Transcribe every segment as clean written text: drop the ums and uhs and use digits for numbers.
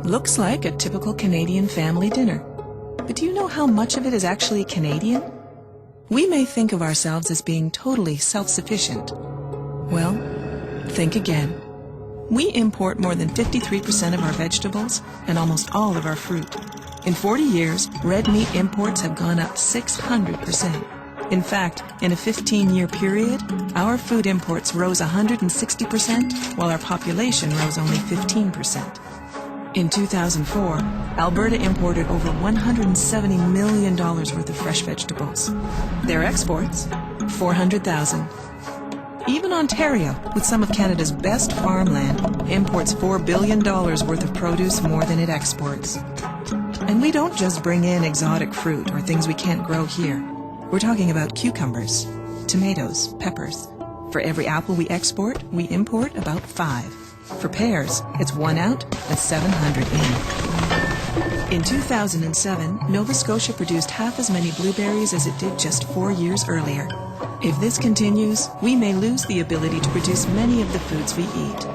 Looks like a typical Canadian family dinner. But do you know how much of it is actually Canadian? We may think of ourselves as being totally self-sufficient. Well, think again. We import more than 53% of our vegetables and almost all of our fruit. In 40 years, red meat imports have gone up 600%. In fact, in a 15-year period, our food imports rose 160%, while our population rose only 15%. In 2004, Alberta imported over $170 million worth of fresh vegetables. Their exports, 400,000. Even Ontario, with some of Canada's best farmland, imports $4 billion worth of produce more than it exports. And we don't just bring in exotic fruit or things we can't grow here. We're talking about cucumbers, tomatoes, peppers. For every apple we export, we import about 5. For pears, it's 1 out and 700 in. In 2007, Nova Scotia produced half as many blueberries as it did just 4 years earlier. If this continues, we may lose the ability to produce many of the foods we eat.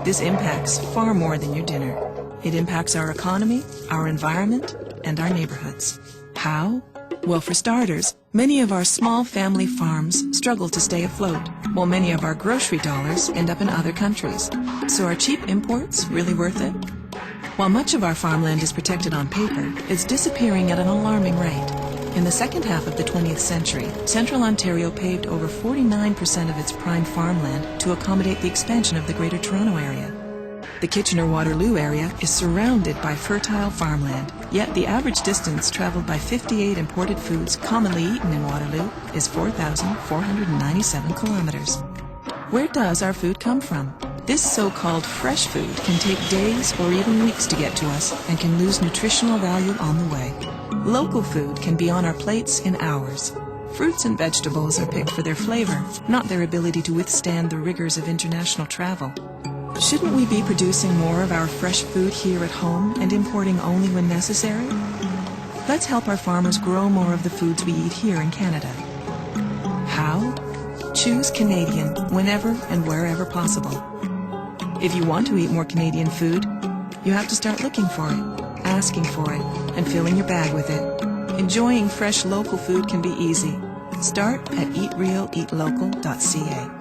This impacts far more than your dinner. It impacts our economy, our environment, and our neighborhoods. How? Well, for starters, many of our small family farms struggle to stay afloat, while many of our grocery dollars end up in other countries. So are cheap imports really worth it? While much of our farmland is protected on paper, it's disappearing at an alarming rate. In the second half of the 20th century, Central Ontario paved over 49% of its prime farmland to accommodate the expansion of the Greater Toronto Area. The Kitchener-Waterloo area is surrounded by fertile farmland, yet the average distance traveled by 58 imported foods commonly eaten in Waterloo is 4,497 kilometers. Where does our food come from? This so-called fresh food can take days or even weeks to get to us and can lose nutritional value on the way. Local food can be on our plates in hours. Fruits and vegetables are picked for their flavor, not their ability to withstand the rigors of international travel. Shouldn't we be producing more of our fresh food here at home and importing only when necessary? Let's help our farmers grow more of the foods we eat here in Canada. How? Choose Canadian whenever and wherever possible. If you want to eat more Canadian food, you have to start looking for it, asking for it, and filling your bag with it. Enjoying fresh local food can be easy. Start at eatrealeatlocal.ca.